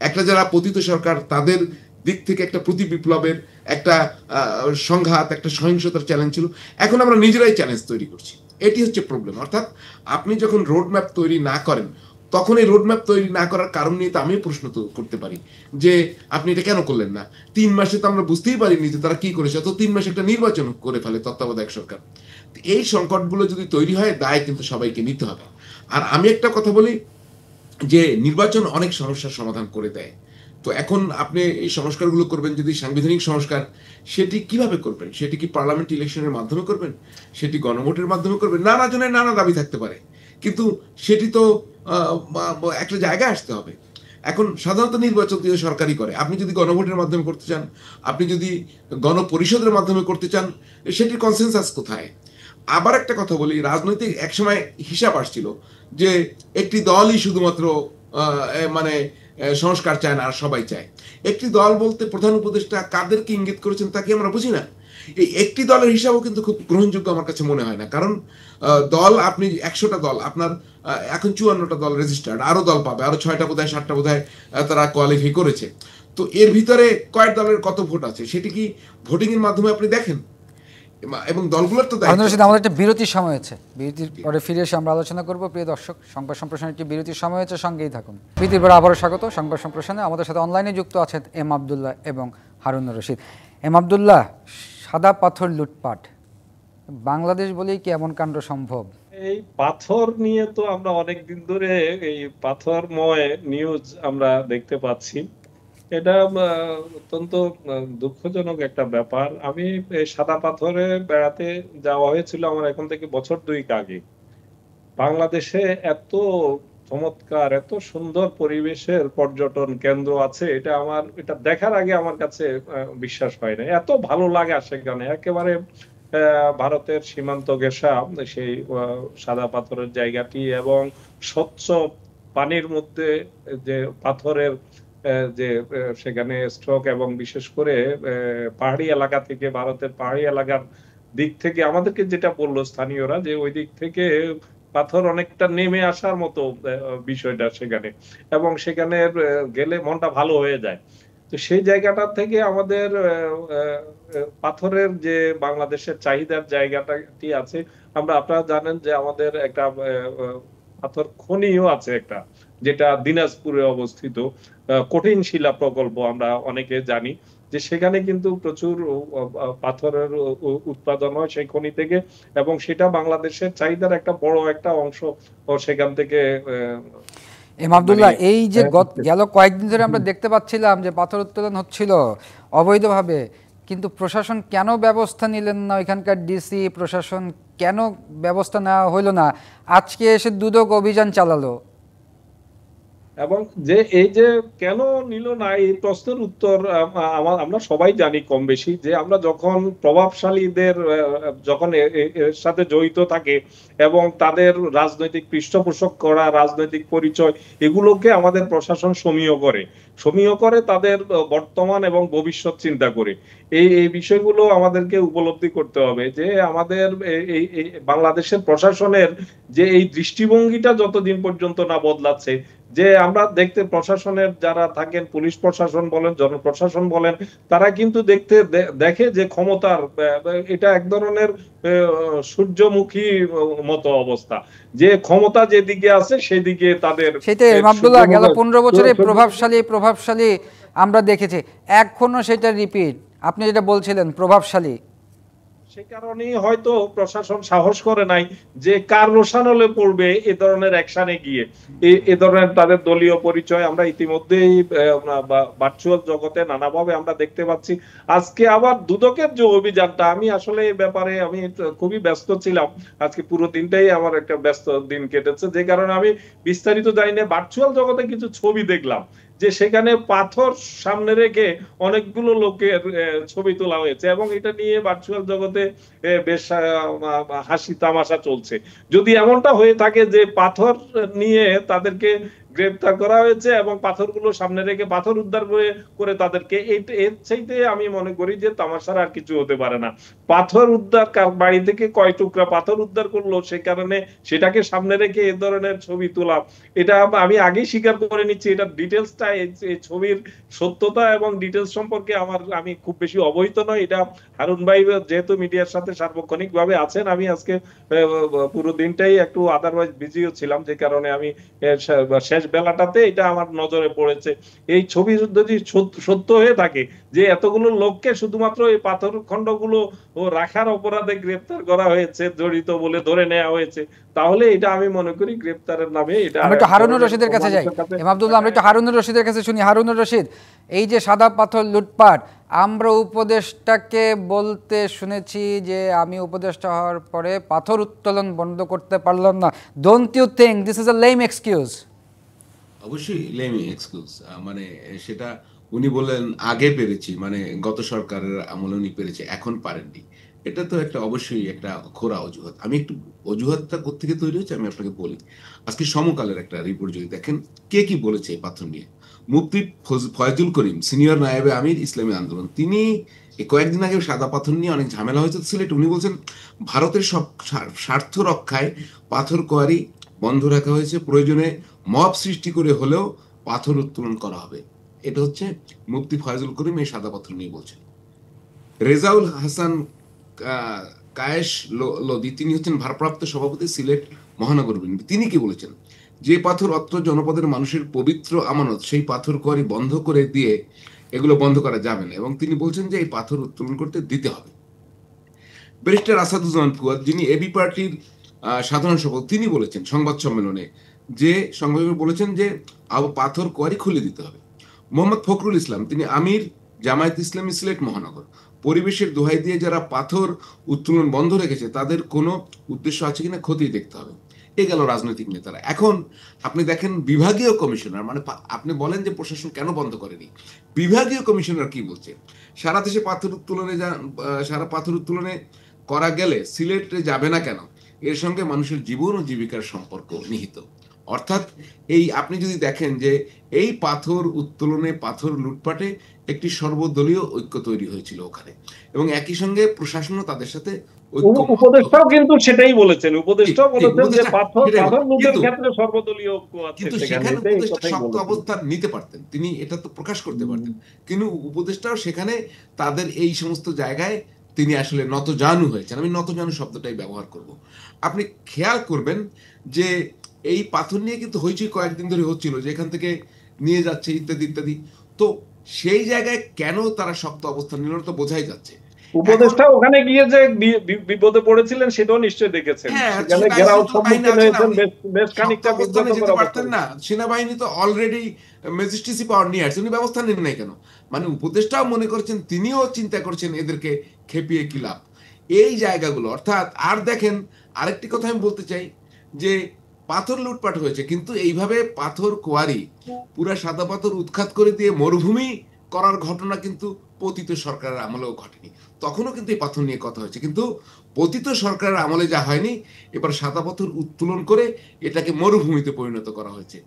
একটা যারা পতিত সরকার, তাদের দিক থেকে একটা প্রতি বিপ্লবের একটা সংঘাত, একটা সহিংসতার চ্যালেঞ্জ ছিল, এখন আমরা নিজেরাই চ্যালেঞ্জ তৈরি করছি। এটি হচ্ছে প্রবলেম। অর্থাৎ আপনি যখন রোড ম্যাপ তৈরি না করেন, তখন এই রোডম্যাপ তৈরি না করার কারণ নিয়ে তো আমি প্রশ্ন তো করতে পারি যে আপনি এটা কেন করলেন না? 3 মাসে তো আমরা বুঝতেই পারিনি যে তারা কি করেছে, তো 3 মাসে একটা নির্বাচন করে ফেলে তত্ত্বাবধায়ক সরকার। এই সংকটগুলো যদি তৈরি হয়, দায় কিন্তু সবাইকে নিতে হবে। আর আমি একটা কথা বলি যে নির্বাচন অনেক সমস্যার সমাধান করে দেয়। তো এখন আপনি এই সংস্কারগুলো করবেন, যদি সাংবিধানিক সংস্কার, সেটি কিভাবে করবেন? সেটি কি পার্লামেন্ট ইলেকশনের মাধ্যমে করবেন? সেটি গণভোটের মাধ্যমে করবেন? নানা জনের নানা দাবি থাকতে পারে, কিন্তু সেটি তো একটা জায়গায় আসতে হবে। এখন সাধারণত নির্বাচন তো সরকারই করে। আপনি যদি গণভোটের মাধ্যমে করতে চান, আপনি যদি গণপরিষদের মাধ্যমে করতে চান, সেটির কনসেনসাস কোথায়? আবার একটা কথা বলি, রাজনৈতিক একসময় হিসাব আসছিল যে একটি দলই শুধুমাত্র মানে সংস্কার চায় না, আর সবাই চায়। একটি দল বলতে প্রধান উপদেষ্টা কাদেরকে ইঙ্গিত করেছেন তা কি আমরা বুঝি না? এই একটি দলের হিসাবও কিন্তু খুব গ্রহণযোগ্য আমার কাছে মনে হয় না। কারণ দল, আপনি 100টা দল, আপনার এখন 54টা দল রেজিস্টার্ড, আরো দল পাবে, আরো 6টা বোধহয় 7টা বোধহয় তারা কোয়ালিফাই করেছে। তো এর ভিতরে কয়েক দলের কত ভোট আছে সেটি কি ভোটিং এর মাধ্যমে আপনি দেখেন? এবং দলগুলোর তো আমাদের একটা বিরতির সময় হয়েছে, বিরতির পরে ফিরে এসে আমরা আলোচনা করব। প্রিয় দর্শক, সংবাদ সম্প্রসারণের একটি বিরতির সময় হয়েছে, সঙ্গেই থাকুন। বিরতির পর আবারও স্বাগত সংবাদ সম্প্রসারণে। আমাদের সাথে অনলাইনে যুক্ত আছেন এম আবদুল্লাহ এবং হারুনুর রশিদ। এম আবদুল্লাহ, সাদা পাথর লুটপাট বাংলাদেশ বলেই কি এমন কাণ্ড সম্ভব? এই পাথর নিয়ে তো আমরা অনেক দিন ধরে এই পাথরময় নিউজ আমরা দেখতে পাচ্ছি। এটা অত্যন্ত দুঃখজনক একটা ব্যাপার। আমি সাদা পাথরে বেড়াতে যাওয়া হয়েছিল আমার এখন থেকে বছর 2 আগে। বাংলাদেশে এত চমৎকার, এত সুন্দর পরিবেশের পর্যটন কেন্দ্র আছে, এটা দেখার আগে আমার কাছে বিশ্বাস হয় না। এত ভালো লাগে সেখানে, একেবারে ভারতের সীমান্ত ঘেঁষা সেই সাদা পাথরের জায়গাটি, এবং স্বচ্ছ পানির মধ্যে যে পাথরের যে সেখানে স্ট্রোক, এবং বিশেষ করে পাহাড়ি এলাকা থেকে, ভারতের পাহাড়ি এলাকার দিক থেকে আমাদেরকে যেটা বললো স্থানীয়রা, যে ওই দিক থেকে পাথর অনেকটা নেমে আসার মতো বিষয়টা সেখানে, এবং সেখানে গেলে মনটা ভালো হয়ে যায়। তো সেই জায়গাটা থেকে আমাদের পাথরের যে বাংলাদেশের চাহিদার জায়গাটি আছে, আপনারা জানেন যে আমাদের একটা পাথর খনিও আছে একটা, যেটা দিনাজপুরে অবস্থিত, কঠিন শিলা প্রকল্প আমরা অনেকে জানি, যে সেখানে কিন্তু প্রচুর পাথরের উৎপাদন হয় সেই খনি থেকে, এবং সেটা বাংলাদেশের চাহিদার একটা বড় একটা অংশ সেখান থেকে। এম আবদুল্লাহ, এই যে গেল কয়েকদিন ধরে আমরা দেখতে পাচ্ছিলাম যে পাথর উত্তোলন হচ্ছিল অবৈধভাবে, কিন্তু প্রশাসন কেন ব্যবস্থা নিলেন না? এখানকার ডিসি প্রশাসন কেন ব্যবস্থা নেওয়া হইল না? আজকে এসে দুদক অভিযান চালালো, এবং যে এই যে কেন নিল না, এই প্রশ্নের উত্তর আমরা সবাই জানি কম বেশি, যে আমরা যখন প্রভাবশালীদের যখন এর সাথে জড়িত থাকে এবং তাদের রাজনৈতিক পৃষ্ঠপোষক করা, রাজনৈতিক পরিচয়, এগুলোকে আমাদের প্রশাসন সমীহ করে তাদের বর্তমান এবং ভবিষ্যৎ চিন্তা করে। এই বিষয়গুলো আমাদেরকে উপলব্ধি করতে হবে, যে আমাদের এই বাংলাদেশের প্রশাসনের যে এই দৃষ্টিভঙ্গিটা যতদিন পর্যন্ত না বদলাচ্ছে, যে আমরা দেখতে প্রশাসনের যারা থাকেন, পুলিশ প্রশাসন বলেন, জনপ্রশাসন বলেন, তারা কিন্তু দেখে যে ক্ষমতার এটা এক ধরনের সূর্যমুখী মতো অবস্থা, যে ক্ষমতা যেদিকে আছে সেদিকে তাদের। সেটাই আব্দুল্লাহ, গেল 15 বছরে প্রভাবশালী আমরা দেখেছি, এখনো সেটা রিপিট। আপনি যেটা বলছিলেন প্রভাবশালী, সে কারণেই হয়তো প্রশাসন সাহস করে নাই যে কার রোশানলে পড়বে এ ধরনের অ্যাকশনে গিয়ে। এ ধরনের তাদের দলীয় পরিচয় আমরা ইতিমধ্যেই ভার্চুয়াল জগতে নানাভাবে আমরা দেখতে পাচ্ছি। আজকে আবার দুদকের যে অভিযানটা, আমি আসলে এই ব্যাপারে আমি খুবই ব্যস্ত ছিলাম, আজকে পুরো দিনটাই আমার একটা ব্যস্ত দিন কেটেছে, যে কারণে আমি বিস্তারিত জানি না। ভার্চুয়াল জগতে কিছু ছবি দেখলাম, যে সেখানে পাথর সামনে রেখে অনেকগুলো লোকের ছবি তোলা হয়েছে, এবং এটা নিয়ে ভার্চুয়াল জগতে বেশ হাসি তামাশা চলছে। যদি এমনটা হয়ে থাকে যে পাথর নিয়ে তাদেরকে গ্রেফতার করা হয়েছে এবং পাথরগুলো সামনে রেখে পাথর উদ্ধার করে তাদেরকে, এর চাইতে আমি মনে করি যে তামাশার আর কিছু হতে পারে না। পাথর উদ্ধার, বাড়ি থেকে কয় টুকরা পাথর উদ্ধার করলো সে কারণে সেটাকে সামনে রেখে এ ধরনের ছবি তোলা, এটা আমি আগেই স্বীকার করে নিচ্ছি, এটা ডিটেলসটা, এই ছবির সত্যতা এবং ডিটেলস সম্পর্কে আমি খুব বেশি অবহিত নয়। এটা হারুন ভাই যেহেতু মিডিয়ার সাথে সার্বক্ষণিক ভাবে আছেন, আমি আজকে পুরো দিনটাই একটু আদারওয়াইজ বিজিও ছিলাম, যে কারণে আমি শেষ বেলাটাতে এটা আমার নজরে পড়েছে। এই ছবি যদি সত্য হয়ে থাকে যে এতগুলো লোককে শুধুমাত্র এই পাথর খণ্ডগুলো রাখার অপরাধে গ্রেফতার করা হয়েছে, জড়িত বলে ধরে নেওয়া হয়েছে, তাহলে এটা আমি মনে করি গ্রেফতারের নামে এটা। আমরা একটু হারুনুর রশিদের কাছে যাই। আব্দুল্লাহ, আমরা একটু হারুনুর রশিদের কাছে শুনি। হারুনুর রশিদ, এই যে সাদা পাথর লুটপাট, আমরা উপদেষ্টাকে বলতে শুনেছি যে আমি উপদেষ্টা হওয়ার পরে পাথর উত্তোলন বন্ধ করতে পারলাম না। Don't you think this is a lame excuse? অবশ্যই লেমি এক্সকিউজ, মানে সেটা উনি বললেন আগে পেরেছি, মানে গত সরকারের আমলে উনি পেরেছে, এখন পারেননি। এটা তো একটা অবশ্যই একটা খোরা অজুহাত। আমি একটু অজুহাতটা কোত্থেকে তৈরি হয়েছে আমি আপনাকে বলি। আজকে সমকালের একটা রিপোর্ট যদি দেখেন কে কি বলেছে এই পাথর নিয়ে। মুফতি ফয়জুল করিম, সিনিয়র নায়েবে আমির ইসলামী আন্দোলন, তিনি এই কয়েকদিন আগে সাদা পাথর নিয়ে অনেক ঝামেলা হয়েছে সিলেট। উনি বলছেন ভারতের সব স্বার্থ রক্ষায় পাথর কোয়ারি বন্ধ রাখা হয়েছে, প্রয়োজনে মব সৃষ্টি করে হলেও পাথর উত্তোলন করা হবে। এটা হচ্ছে মুফতি ফয়জুল করিম এই সাদা পাথর নিয়ে বলছেন। রেজাউল হাসান কায়েস লোদি, তিনি হচ্ছেন ভারপ্রাপ্ত সভাপতি সিলেট মহানগর বিএনপি, তিনি কি বলেছেন, যে পাথর অত্র জনপদের মানুষের পবিত্র আমানত, সেই পাথর কোয়ারি বন্ধ করে দিয়ে এগুলো বন্ধ করা যাবে না, এবং তিনি বলছেন যে এই পাথর উত্তোলন করতে দিতে হবে। ব্যারিস্টার আসাদুজ্জামান ফুয়াদ, যিনি এবি পার্টির সাধারণ সম্পাদক, তিনি বলেছেন সংবাদ সম্মেলনে, যে সংবাদক বলেছেন যে পাথর কোয়ারি খুলে দিতে হবে। মোহাম্মদ ফখরুল ইসলাম, তিনি আমির জামায়াত ইসলামী সিলেট মহানগর, পরিবেশের দোহাই দিয়ে যারা পাথর উত্তোলন বন্ধ রেখেছে তাদের কোনো উদ্দেশ্য আছে কিনা খতিয়ে দেখতে হবে। এ গেল রাজনৈতিক নেতারা। এখন আপনি দেখেন বিভাগীয় কমিশনার, মানে আপনি বলেন যে প্রশাসন কেন বন্ধ করেনি, বিভাগীয় কমিশনার কি বলছে, সারা দেশে পাথর উত্তোলনে সারা পাথর উত্তোলনে করা গেলে সিলেটে যাবে না কেন, এর সঙ্গে মানুষের জীবন ও জীবিকার সম্পর্ক নিহিত। অর্থাৎ এই আপনি যদি দেখেন যে এই পাথর উত্তোলনে, পাথর লুটপাটে একটি সর্বদলীয় ঐক্য তৈরি হয়েছিল ওখানে, এবং একই সঙ্গে প্রশাসনও তাদের সাথে উপদেষ্টাও কিন্তু সেটাই বলেছেন, উপদেষ্টাও বলেছেন যে পাথর লুটের কিন্তু ক্ষেত্রে সর্বদলীয় ঐক্য আছে। কিন্তু সেখানে উপদেষ্টা শক্ত অবস্থান নিতে পারতেন, তিনি এটা তো প্রকাশ করতে পারতেন, কিন্তু উপদেষ্টাও সেখানে তাদের এই সমস্ত জায়গায় তিনি আসলে নতজানু হয়েছেন। আমি নতজানু শব্দটাই ব্যবহার করব। আপনি খেয়াল করবেন যে এই পাথর নিয়ে কিন্তু হইচই কয়েকদিন ধরে হচ্ছিল, যে এখান থেকে নিয়ে যাচ্ছে ইত্যাদি ইত্যাদি। তো সেই জায়গায় কেন তারা শক্ত অবস্থান নিল তো বোঝাই যাচ্ছে। উপদেষ্টা ওখানে গিয়ে যে বিপদে পড়েছিলেন সেটাও নিশ্চয়ই দেখেছেন, সেখানে ঘেরাও সম্মুখীন হয়েছেন, বেশ খানিকটা বিব্রতকর অবস্থা। না, সেনাবাহিনী তো অলরেডি ম্যাজিস্ট্রেসি পাওয়ার নিয়ে আসছে, উনি ব্যবস্থা নেন নাই কেন? মানে উপদেষ্টাও মনে করছেন, তিনিও চিন্তা করছেন এদেরকে খেপিয়ে কি লাভ, এই জায়গাগুলো। অর্থাৎ আর দেখেন আরেকটি কথা আমি বলতে চাই, যে পাথর লুটপাট হয়েছে, কিন্তু এইভাবে পাথর কোয়ারি পুরা সাদা পাথর উৎখাত করে দিয়ে মরুভূমি করার ঘটনা কিন্তু পতিত সরকারের আমলেও ঘটেনি। তখনও কিন্তু এই পাথর নিয়ে কথা হয়েছে, কিন্তু পতিত সরকারের আমলে যা হয়নি, এবার সাদা পাথর উত্তোলন করে এটাকে মরুভূমিতে পরিণত করা হয়েছে।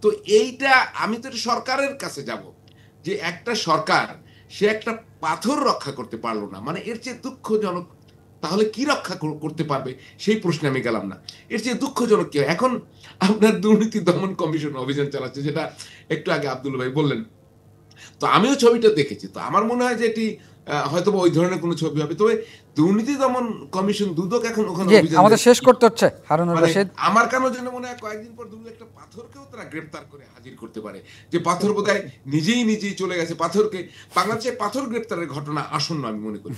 তো এইটা আমি তো সরকারের কাছে যাব, যে একটা সরকার সে একটা পাথর রক্ষা করতে পারলো না, মানে এর চেয়ে দুঃখজনক। তাহলে কি রক্ষা করতে পারবে সেই প্রশ্নে আমি গেলাম না। এর চেয়ে দুঃখজনক কি? এখন আপনার দুর্নীতি দমন কমিশন অভিযান চালাচ্ছে, যেটা একটু আগে আব্দুল ভাই বললেন। তো আমিও ছবিটা দেখেছি, তো আমার মনে হয় যে এটি হয়তো ওই ধরনের কোনো ছবি হবে। তবে দুর্নীতি দমন কমিশন দুদক এখন ওখানে অভিযান, আমাদের শেষ করতে হচ্ছে হারুনুর রশিদ। আমার কেন যেন মনে হয় কয়েকদিন পর দুটো একটা পাথরকেও তারা গ্রেপ্তার করে হাজির করতে পারে, যে পাথর বোধহয় নিজেই চলে গেছে। পাথরকে বাংলাদেশে পাথর গ্রেপ্তারের ঘটনা আসন্ন আমি মনে করি।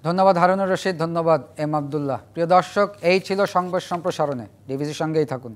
ধন্যবাদ হারুনুর রশিদ, ধন্যবাদ এম আব্দুল্লাহ। প্রিয় দর্শক, এই ছিল সংবাদ সম্প্রসারণে। ডিবিসির সঙ্গেই থাকুন।